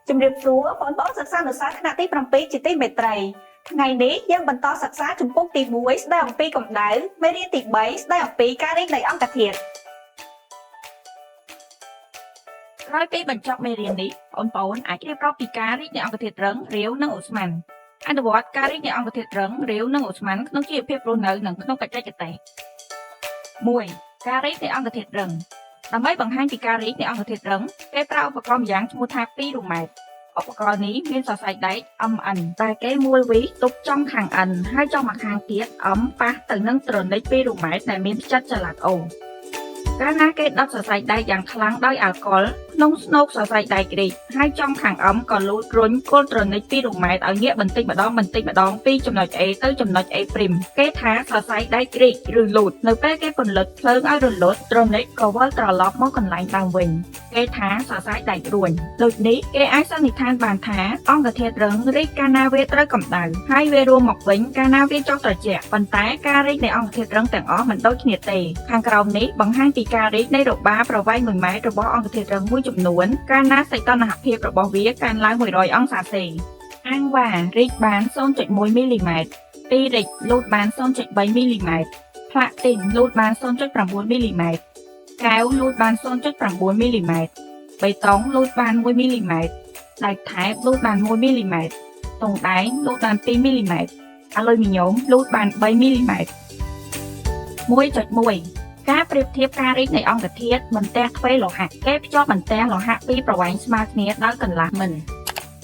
ជំរាបសួរបងប្អូនសិក្សានុសាសន៍ថ្នាក់ទី7ជាទីមេត្រីថ្ងៃនេះយើងបន្តសិក្សាជំពូកទី1ស្ដីអំពីកម្ដៅមេរៀនទី3ស្ដីអំពីការរីកនៃអង្គធាតុក្រោយពីបញ្ចប់មេរៀននេះបងប្អូនអាចរៀបរាប់ពីការរីកនៃអង្គធាតុរឹងរាវនិងអូស្មန်អនុវត្តការរីកនៃអង្គធាតុរឹងរាវនិងអូស្មန်ក្នុងជីវភាពរស់នៅនិងក្នុងបច្ចេកទេស 1. ការរីកនៃអង្គធាតុរឹងដើម្បីបង្ហាញពីការរីកនៃអង្គធាតុរឹងគេប្រើឧបករណ៍ម្យ៉ាងឈ្មោះថាពីរូម៉ែត្រឧបករណ៍នេះមានសរសៃដែក MN ដែលគេមួលវាទុកចំខាង N ហើយចំម្ខាងទៀត M ប៉ះទៅនឹងត្រនិចពីរូម៉ែត្រដែលមានផ្ចិតចល័ត O កាលណាគេដុតសរសៃដែកយ៉ាងខ្លាំងដោយអាល់កុលក្នុងស្នូកសរសៃដែករីកហើយចំខាង M ក៏លូតរុញគល់ត្រនិចពីរូម៉ែត្រឲ្យងាកបន្តិចម្ដងពីចំណុច A ទៅចំណុច A' គេថាសរសៃដែករីកឬលូតនៅពេលគេពន្លត់ភ្លើងឲ្យរលត់ត្រនិចក៏វិលត្រឡប់មកកន្លែងដើមវិញគេថាសរសៃដែករួញដូចនេះគេអាចសន្និដ្ឋានបានថាអង្គធាតុរឹងរីកកាលណាវាត្រូវកម្ដៅហើយវារួមមកវិញកាលណាវាចុះត្រជាក់ប៉ុន្តែការរីកនៃអង្គធាតុរឹងទាំងអស់មិនដូចគ្នាទេខាងក្រោមនេះបង្ហាញពីការរីកនៃរបាប្រវែង 1 ម៉ែត្ររបស់អង្គធាតុរឹងមួយចំនួនកាលណាសីតុណ្ហភាពរបស់វាកើនឡើង100អង្សាសេអាំងវ៉ារីកបាន 0.1 មីលីម៉ែត្រពីរិចលូតបាន 0.3 មីលីម៉ែត្រផ្លាទីនលូតបាន 0.9 មីលីម៉ែត្រកែវលូតបាន 0.9 មីលីម៉ែត្របេតុងលូតបាន 1 មីលីម៉ែត្រដែកថែបលូតបាន 1 មីលីម៉ែត្រទង់ដែងលូតបាន 2 មីលីម៉ែត្រអាលុយមីញ៉ូមលូតបាន 3 មីលីម៉ែត្រ 1.1 ការប្រៀបធៀបការរីកនៃអង្គធាតុបន្ទះទ្វេលោហៈគេភ្ជាប់បន្ទះលោហៈពីរប្រវែងស្មើគ្នាដោយកន្លះមិន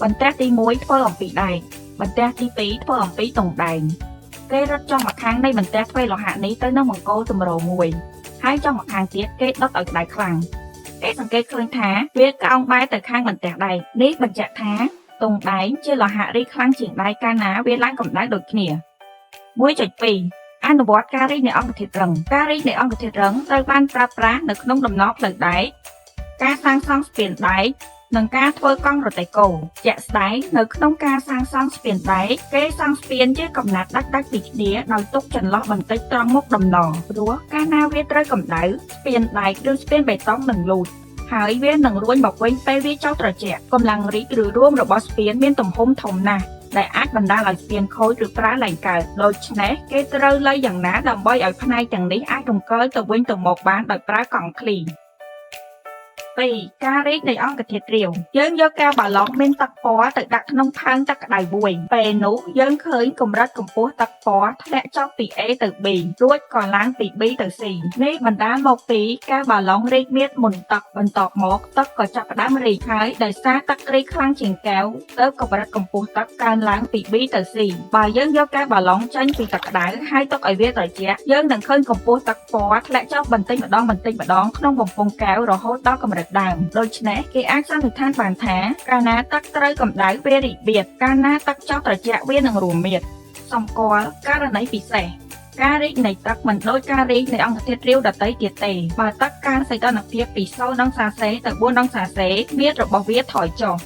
បន្ទះទី1ធ្វើអំពីដែកបន្ទះទី2ធ្វើអំពីទង់ដែងគេរត់ចំម្ខាងនៃបន្ទះទ្វេលោហៈនេះទៅនឹងបង្គោលទម្រមួយហើយចំម្ខាងទៀតគេដុតឲ្យក្តៅខ្លាំងគេសង្កេតឃើញថាវាកោងបែរទៅខាងបន្ទះដែកនេះបញ្ជាក់ថាទង់ដែងជាលោហៈរីកខ្លាំងជាងដែកកាលណាវាឡើងកម្ដៅដូចគ្នា 1.2 អនុវត្តការរីកនៃអង្គធាតុរឹងការរីកនៃអង្គធាតុរឹងត្រូវបានប្រើប្រាស់នៅក្នុងដំណផ្លូវដែកការសាងសង់ស្ពានដែកនិងការធ្វើកង់រទេះគោជាក់ស្ដែងនៅក្នុងការសាងសង់ស្ពានដែកគេសង់ស្ពានជាកំណាត់ដាច់ពីគ្នាដោយទុកចន្លោះបន្តិចត្រង់មុខដំណព្រោះកាលណាវាត្រូវកម្ដៅស្ពានដែកឬស្ពានបេតុងនឹងលូតហើយវានឹងរួញមកវិញពេលវាចុះត្រជាក់កម្លាំងរីកឬរួមរបស់ស្ពានមានទំហំធំណាស់ដែលអាចបណ្ដាលឲ្យស្ពានខូចឬប្រែឡើងកើតដូច្នេះគេត្រូវលៃយ៉ាងណាដើម្បីឲ្យផ្នែកទាំងនេះអាចរំកិលទៅវិញទៅមកបានដោយប្រើកង់ឃ្លី 2. ការរីកនៃអង្គធាតុរាវយើងយកកែវបាឡុងមានទឹកពណ៌ទៅដាក់ក្នុងផើងទឹកក្តៅមួយពេលនោះយើងឃើញកម្រិតកម្ពស់ទឹកពណ៌ធ្លាក់ចុះពី A ទៅ B រួចក៏ឡើងពី B ទៅ C នេះបណ្ដាលមកពីកែវបាឡុងរីកមាឌមុនទឹកបន្ទាប់មកទឹកក៏ចាប់ផ្ដើមរីកហើយដោយសារទឹករីកខ្លាំងជាងកែវទើបកម្រិតកម្ពស់ទឹកកើនឡើងពី B ទៅ C បើយើងយកកែវបាឡុងចេញពីទឹកក្តៅហើយទុកឲ្យវាត្រជាក់យើងនឹងឃើញកម្ពស់ទឹកពណ៌ធ្លាក់ចុះបន្តិចម្ដងក្នុងបំពង់កែវរហូតដល់កម្រិតដើមដូច្នេះគេអាចសន្និដ្ឋានបានថាកាលណាទឹកត្រូវកម្ដៅវារីកមាឌកាលណាទឹកចុះត្រជាក់វានឹងរួមមាឌសម្គាល់ករណីពិសេសការរីកនៃទឹកមិនដូចការរីកនៃអង្គធាតុរាវដទៃទៀតទេបើទឹកកើនសីតុណ្ហភាពពី0អង្សាសេទៅ4អង្សាសេមាឌរបស់វាថយចុះ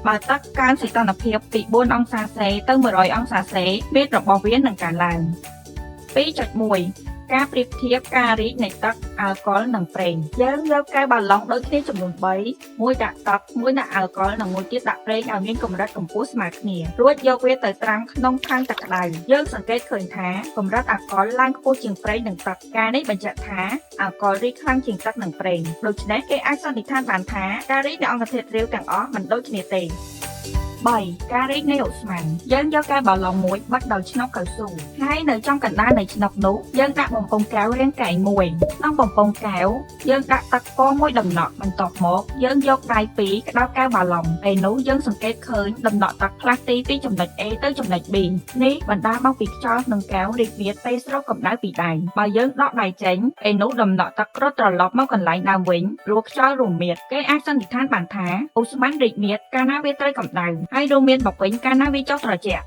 បើទឹកកើនសីតុណ្ហភាពពី4អង្សាសេទៅ100អង្សាសេមាឌរបស់វានឹងកើនឡើង 2.1 ការប្រៀបធៀបការរីកនៃទឹកអាល់កុលនិងប្រេងយើងយកកែវបាឡុងដូចគ្នាចំនួន3មួយដាក់ទឹកមួយដាក់អាល់កុលនិងមួយទៀតដាក់ប្រេងឲ្យមានកម្រិតកម្ពស់ស្មើគ្នារួចយកវាទៅត្រាំក្នុងផើងទឹកក្តៅយើងសង្កេតឃើញថាកម្រិតអាល់កុលឡើងខ្ពស់ជាងប្រេងនិងទឹកការនេះបញ្ជាក់ថាអាល់កុលរីកខ្លាំងជាងទឹកនិងប្រេងដូច្នេះគេអាចសន្និដ្ឋានបានថាការរីកនៃអង្គធាតុរាវទាំងអស់មិនដូចគ្នាទេ 3. ការរីកនៃអូស្មန်យើងយកកែវបាឡុងមួយបិទដោយឆ្នុកកៅស៊ូហើយនៅចំកណ្ដាលនៃឆ្នុកនោះយើងដាក់បំពង់កែវរាងកែងមួយក្នុងបំពង់កែវយើងដាក់ទឹកពណ៌មួយដំណក់បន្ទាប់មកយើងយកដៃពីរក្តោបកែវបាឡុងពេលនោះយើងសង្កេតឃើញដំណក់ទឹកផ្លាស់ទីពីចំណុច A ទៅចំណុច B នេះបណ្ដាលមកពីខ្យល់ក្នុងកែវរីកមាឌពេលស្រូបកម្ដៅពីដៃបើយើងដកដៃចេញពេលនោះដំណក់ទឹករត់ត្រឡប់មកកន្លែងដើមវិញព្រោះខ្យល់រួមមាឌគេអាចសន្និដ្ឋានបានថាអូស្មန်រីកមាឌកាលណាវាត្រូវកម្ដៅហើយរួមមានមកវិញកាលណាវាចុះត្រជាក់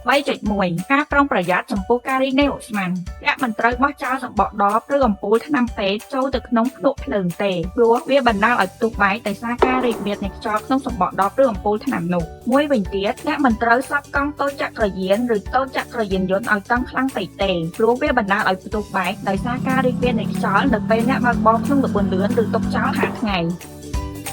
3.1 ការប្រុងប្រយ័ត្នចំពោះការរីកនៃអូស្មန်អ្នកមិនត្រូវបោះចោលសំបកដបឬអំពូលថ្នាំពេទ្យចូលទៅក្នុងភ្នក់ភ្លើងទេព្រោះវាបណ្ដាលឲ្យផ្ទុះបែកដោយសារការរីកមាឌនៃខ្យល់ក្នុងសំបកដបឬអំពូលថ្នាំនោះមួយវិញទៀតអ្នកមិនត្រូវសប់កង់តូចចក្រយានឬតូចចក្រយានយន្តឲ្យតឹងខ្លាំងពេកទេព្រោះវាបណ្ដាលឲ្យផ្ទុះបែកដោយសារការរីកមាឌនៃខ្យល់នៅពេលអ្នកបើកបរក្នុងល្បឿនលឿនឬទុកចោលហាលថ្ងៃ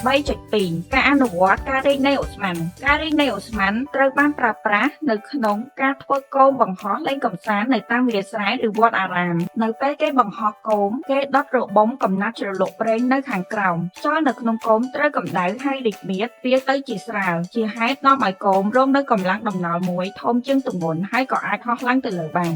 3.2 ការអនុវត្តការរីកនៃអូស្មန်ការរីកនៃអូស្មန်ត្រូវបានប្រើប្រាស់នៅក្នុងការធ្វើគោមបង្ហោះលេងកម្សាន្តនៅតាមវាលស្រែឬវត្តអារាមនៅពេលគេបង្ហោះគោមគេដុតរបំកំណាត់ជ្រលក់ប្រេងនៅខាងក្រោមខ្យល់នៅក្នុងគោមត្រូវកម្ដៅហើយរីកមាឌវាទៅជាស្រាលជាហេតុនាំឲ្យគោមរងនៅកម្លាំងដំណល់មួយធំជាងទម្ងន់ហើយក៏អាចហោះឡើងទៅលើបាន